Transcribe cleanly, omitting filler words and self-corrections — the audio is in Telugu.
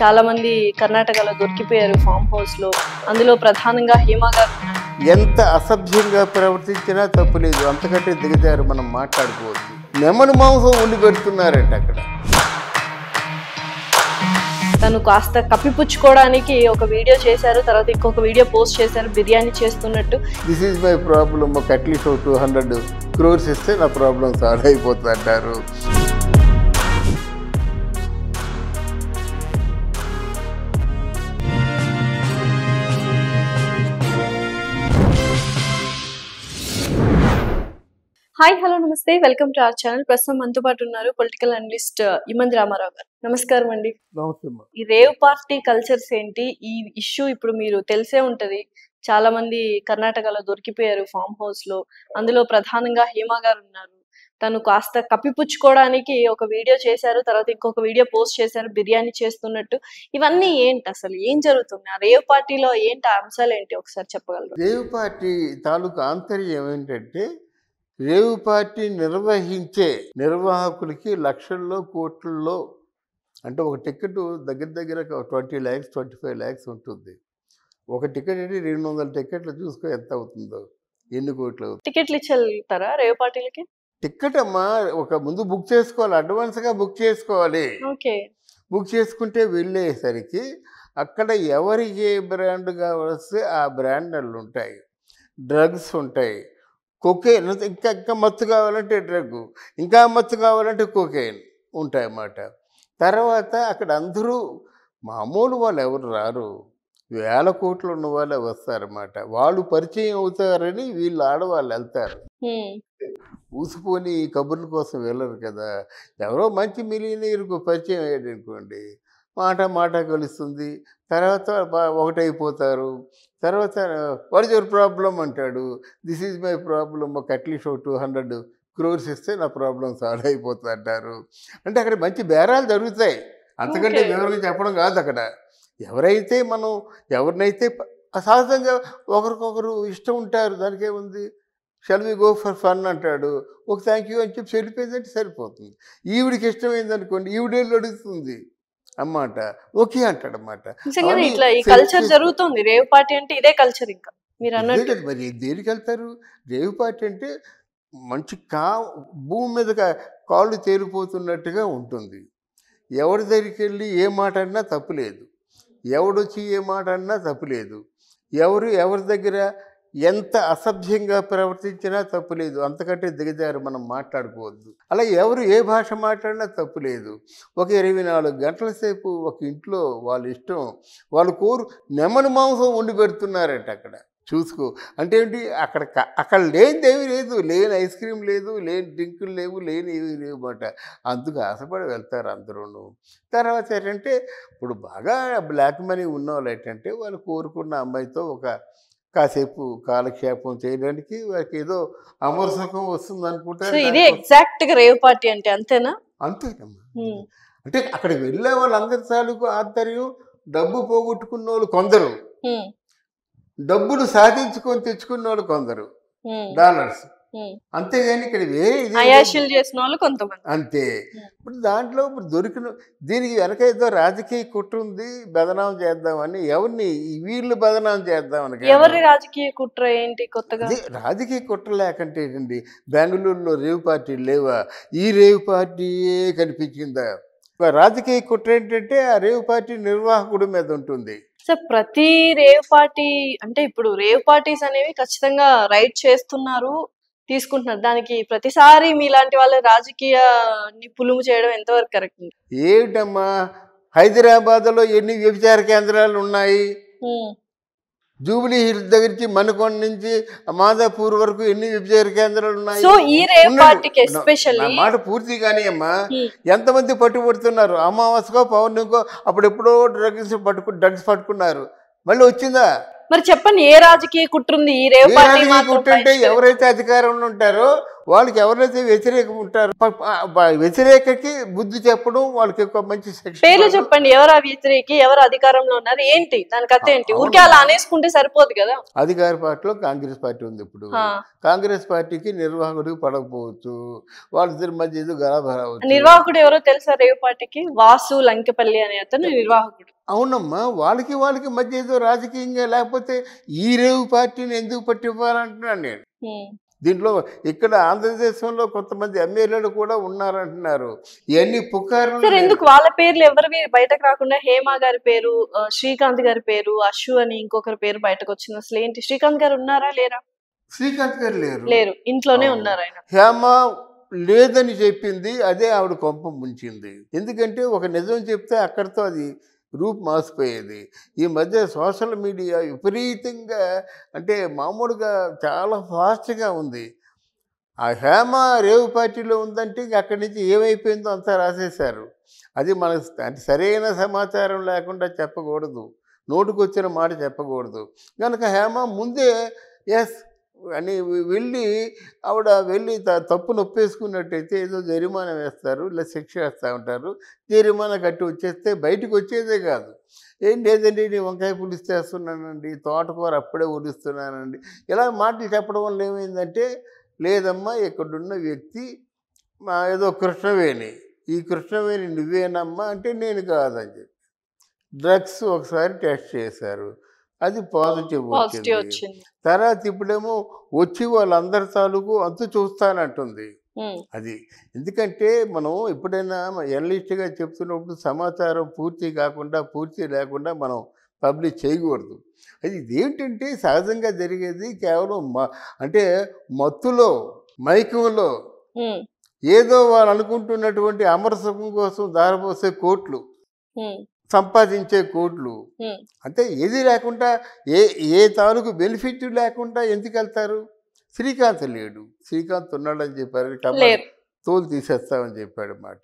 చాలా మంది కర్ణాటకలో దొరికిపోయారు ఫామ్ హౌస్ లో. అందులో ప్రధానంగా హేమ గారు. ఎంత అసభ్యంగా ప్రవర్తించినా తప్పులేదు, అంతకంటే దిగజారు మనం మాట్లాడుకోవద్దు. నెమలి మాంసం ఉండి పెడుతున్నారంట అక్కడ. తను కాస్త కప్పిపుచ్చుకోవడానికి ఒక వీడియో చేశారు, తర్వాత ఇంకొక వీడియో పోస్ట్ చేశారు బిర్యానీ చేస్తున్నట్టు. దిస్ ఈజ్ మై ప్రాబ్లమ్, ఒక అట్లీస్ట్ 200 crores ఇస్తే నా ప్రాబ్లం సాల్వ్ అయిపోతుంది అంటారు. హాయ్, హలో, నమస్తే, వెల్కమ్ టు అవర్ ఛానల్. ప్రస్తుతం మనతో పాటు ఉన్నారు పొలిటికల్ అనలిస్ట్ ఇమంది రామారావు గారు. నమస్కారం అండి. ఈ రేవ్ పార్టీ కల్చర్స్ ఏంటి, ఈ ఇష్యూ ఇప్పుడు మీరు తెలిసే ఉంటది. చాలా మంది కర్ణాటకలో దొరికిపోయారు ఫామ్ హౌస్ లో. అందులో ప్రధానంగా హేమ గారు ఉన్నారు. తను కాస్త కప్పిపుచ్చుకోవడానికి ఒక వీడియో చేశారు, తర్వాత ఇంకొక వీడియో పోస్ట్ చేశారు బిర్యానీ చేస్తున్నట్టు. ఇవన్నీ ఏంటి, అసలు ఏం జరుగుతుంది? ఆ రేవ్ పార్టీలో ఏంటి, ఆ అంశాలు ఏంటి ఒకసారి చెప్పగలరు? రేవ్ పార్టీ తాలూకు ఆంతర్యం ఏంటంటే, రేవ్ పార్టీ నిర్వహించే నిర్వాహకులకి లక్షల్లో కోట్లలో, అంటే ఒక టికెట్ దగ్గర దగ్గర 20 lakhs 25 lakhs ఉంటుంది. ఒక టికెట్ అంటే 200 టికెట్లు చూసుకో ఎంత అవుతుందో, ఎన్ని కోట్లు అవుతుంది. టికెట్లు ఇచ్చి వెళ్తారా రేవ్ పార్టీలకి? టికెట్ అమ్మా ఒక ముందు బుక్ చేసుకోవాలి, అడ్వాన్స్గా బుక్ చేసుకోవాలి. ఓకే. బుక్ చేసుకుంటే వెళ్ళేసరికి అక్కడ ఎవరికి ఏ బ్రాండ్ కావలిస్తే ఆ బ్రాండ్లు ఉంటాయి, డ్రగ్స్ ఉంటాయి, కొకేన్, ఇంకా ఇంకా మత్తు కావాలంటే డ్రగ్, ఇంకా మత్తు కావాలంటే కొకేన్ ఉంటాయన్నమాట. తర్వాత అక్కడ అందరూ మామూలు వాళ్ళు ఎవరు రారు, వేల కోట్లు ఉన్న వాళ్ళే వస్తారన్నమాట. వాళ్ళు పరిచయం అవుతారని వీళ్ళు ఆడవాళ్ళు వెళ్తారు. ఊసిపోని కబుర్ల కోసం వెళ్ళరు కదా. ఎవరో మంచి మిలియనీర్కు పరిచయం అయ్యాడు అనుకోండి, మాట కలుస్తుంది, తర్వాత ఒకటైపోతారు. తర్వాత వాట్ ఇస్ యువర్ ప్రాబ్లం అంటాడు. దిస్ ఈజ్ మై ప్రాబ్లమ్, ఒక అట్లీస్ట్ 200 crores ఇస్తే నా ప్రాబ్లం సాల్వ్ అయిపోతుంది అంటారు. అంటే అక్కడ మంచి బేరాలు జరుగుతాయి, అంతకంటే వివరంగా చెప్పడం కాదు. అక్కడ ఎవరినైతే సహజంగా ఒకరికొకరు ఇష్టం ఉంటారు, దానికేముంది. Shall we go for fun అంటాడు, ఒక థ్యాంక్ యూ అని చెప్పి వెళ్ళిపోయిందంటే సరిపోతుంది. ఈవిడికి ఇష్టమైంది అనుకోండి, ఈవిడేళ్ళు అడుగుతుంది అన్నమాట, ఓకే అంటాడన్నమాట. ఇట్లా ఈ కల్చర్ జరుగుతుంది. రేవ్ పార్టీ అంటే ఇదే కల్చర్. ఇంకా మీరు అన్నట్టు మరి దేనికి వెళ్తారు? రేవ్ పార్టీ అంటే మంచి భూమి మీద కాళ్ళు తేలిపోతున్నట్టుగా ఉంటుంది. ఎవరి దగ్గరికి వెళ్ళి ఏ మాట అన్నా తప్పులేదు, ఎవడొచ్చి ఏ మాట అన్నా తప్పులేదు, ఎవరి దగ్గర ఎంత అసభ్యంగా ప్రవర్తించినా తప్పులేదు, అంతకంటే దిగజారు మనం మాట్లాడుకోవద్దు. అలా ఎవరు ఏ భాష మాట్లాడినా తప్పులేదు. ఒక 24 గంటల సేపు ఒక ఇంట్లో వాళ్ళ ఇష్టం, వాళ్ళు నెమలి మాంసం వండి పెడుతున్నారంట అక్కడ. చూసుకో అంటే ఏంటి, అక్కడ లేనిదేమీ లేదు, లేని ఐస్ క్రీమ్ లేదు, లేని డ్రింకులు లేవు, లేని ఏవి లేవు అన్నమాట. అందుకు ఆశపడి వెళ్తారు అందరూ. తర్వాత ఏంటంటే, ఇప్పుడు బాగా బ్లాక్ మనీ ఉన్న వాళ్ళు ఏంటంటే, వాళ్ళు కోరుకున్న అమ్మాయితో కాసేపు కాలక్షేపం చేయడానికి వాళ్ళకి ఏదో అమర సుఖం వస్తుంది అనుకుంటారు. ఇది ఎగ్జాక్ట్ గా రేవ్ పార్టీ అంటే అంతేనా? అంతేనమ్మా. అంటే అక్కడికి వెళ్ళే వాళ్ళందరి తాలూకు ఆంతర్యం, డబ్బు పోగొట్టుకున్న వాళ్ళు కొందరు, డబ్బులు సాధించుకొని తెచ్చుకున్న వాళ్ళు కొందరు, డాలర్స్. అంతేగాని ఇక్కడ చేసిన వాళ్ళు కొంతమంది అంతే. ఇప్పుడు దాంట్లో దీనికి వెనక ఏదో రాజకీయ కుట్ర ఉంది, బదనాం చేద్దామని. ఎవరిని వీళ్ళు బదనాం చేద్దామని. ఎవరి రాజకీయ కుట్ర ఏంటి కొత్తగా? రాజకీయ కుట్ర లేకంటే ఏంటండి, బెంగళూరులో రేవ్ పార్టీలు లేవా? ఈ రేవ్ పార్టీయే కనిపించిందా? రాజకీయ కుట్ర ఏంటంటే ఆ రేవ్ పార్టీ నిర్వాహకుడి మీద ఉంటుంది. సార్, ప్రతి రేవ్ పార్టీ అంటే ఇప్పుడు రేవ్ పార్టీస్ అనేవి ఖచ్చితంగా రైట్ చేస్తున్నారు, తీసుకుంటున్నారు. దానికి ప్రతిసారి మీలాంటి వాళ్ళ రాజకీయ పులుము చేయడం ఎంతవరకు కరెక్ట్? ఏమిటమ్మా, హైదరాబాద్లో ఎన్ని వ్యభిచార కేంద్రాలు ఉన్నాయి? జూబ్లీ హిల్స్ దగ్గర నుంచి మణికొండ నుంచి మాదాపూర్ వరకు ఎన్ని వ్యభిచార కేంద్రాలు ఉన్నాయి? సో ఈ రేవ్ పార్టీకి ఎస్పెషల్లీ నా మాట పూర్తి కానీ అమ్మా, ఎంతమంది పట్టుబడుతున్నారు? అమావాస్యకో పౌర్ణమికో అప్పుడెప్పుడో డ్రగ్స్ పట్టుకున్నారు, మళ్ళీ వచ్చిందా? మరి చెప్పండి, ఏ రాజకీయ కుట్ర ఉంది ఈ రేవ్ పార్టీ? కుట్రంటే ఎవరైతే అధికారంలో ఉంటారో వాళ్ళకి, ఎవరైతే వ్యతిరేకం ఉంటారో వ్యతిరేకకి బుద్ధి చెప్పడం, వాళ్ళకి ఒక మంచి శిక్ష. పేర్లు చెప్పండి, ఎవరు వ్యతిరేకి, ఎవరు అధికారంలో ఉన్నారు, ఏంటి దాని కథ ఏంటి? ఊరికే అలా అనేసుకుంటే సరిపోదు కదా. అధికార పార్టీలో కాంగ్రెస్ పార్టీ ఉంది. ఇప్పుడు కాంగ్రెస్ పార్టీకి నిర్వాహకుడికి పడకపోవచ్చు, వాళ్ళిద్దరి మధ్య ఏదో గలభ రావచ్చు. నిర్వాహకుడు ఎవరో తెలుసా రేవ్ పార్టీకి? వాసు లంకెపల్లి అనే అతను నిర్వాహకుడు. అవునమ్మా, వాళ్ళకి మధ్య ఏదో రాజకీయంగా, లేకపోతే ఈ రేవు పార్టీని ఎందుకు పట్టివ్వాలంటున్నాను నేను. దీంట్లో ఇక్కడ ఆంధ్రదేశంలో కొంతమంది ఎమ్మెల్యేలు కూడా ఉన్నారంటున్నారు. ఇవన్నీ పుకార్లు. సార్ ఎందుకు వాళ్ళ పేర్లు ఎవరివి బయటకు రాకుండా హేమ గారి పేరు, శ్రీకాంత్ గారి పేరు, అశు అని ఇంకొకరి పేరు బయటకు వచ్చింది? అసలు ఏంటి, శ్రీకాంత్ గారు ఉన్నారా లేరా? శ్రీకాంత్ గారు లేరు. లేరు, ఇంట్లోనే ఉన్నారు ఆయన. హేమ లేదని చెప్పింది, అదే ఆవిడ కొంప ముంచింది. ఎందుకంటే ఒక నిజం చెప్తే అక్కడితో అది రూపు మాసిపోయేది. ఈ మధ్య సోషల్ మీడియా విపరీతంగా, అంటే మామూలుగా చాలా ఫాస్ట్గా ఉంది. ఆ హేమ రేవు పార్టీలో ఉందంటే ఇంక అక్కడి నుంచి ఏమైపోయిందో అంతా రాసేశారు. అది మనకు అంటే సరైన సమాచారం లేకుండా చెప్పకూడదు, నోటుకొచ్చిన మాట చెప్పకూడదు. కనుక హేమ ముందే ఎస్ అని వెళ్ళి, ఆవిడ వెళ్ళి తప్పును ఒప్పేసుకున్నట్టయితే ఏదో జరిమానా వేస్తారు, ఇలా శిక్ష వేస్తూ ఉంటారు. జరిమానా కట్టి వచ్చేస్తే బయటకు వచ్చేదే కాదు. ఏం లేదండి, నేను వంకాయ పులుసు చేస్తున్నానండి, తోటకూర అప్పుడే ఉడుస్తున్నానండి, ఇలా మాటలు చెప్పడం వల్ల ఏమైందంటే, లేదమ్మా ఇక్కడున్న వ్యక్తి మా ఏదో కృష్ణవేణి, ఈ కృష్ణవేణి నువ్వేనమ్మా అంటే నేను కాదని చెప్పి డ్రగ్స్ ఒకసారి టెస్ట్ చేశారు, అది పాజిటివ్ వచ్చింది. తర్వాత ఇప్పుడేమో వచ్చి వాళ్ళందరి తాలూకు అంతు చూస్తానంటుంది. అది ఎందుకంటే మనం ఎప్పుడైనా జర్నలిస్ట్గా చెప్తున్నప్పుడు సమాచారం పూర్తి కాకుండా, పూర్తి లేకుండా మనం పబ్లిష్ చేయకూడదు. అది ఇదేంటంటే సహజంగా జరిగేది కేవలం అంటే మత్తులో, మైకంలో ఏదో వాళ్ళు అనుకుంటున్నటువంటి అమరసుఖం కోసం దారపోసే కోట్లు, సంపాదించే కోట్లు, అంటే ఏది లేకుండా, ఏ తాలూకు బెనిఫిట్ లేకుండా ఎందుకు వెళ్తారు? శ్రీకాంత్ లేడు, శ్రీకాంత్ ఉన్నాడని చెప్పారు, తోలు తీసేస్తామని చెప్పాడు మాట.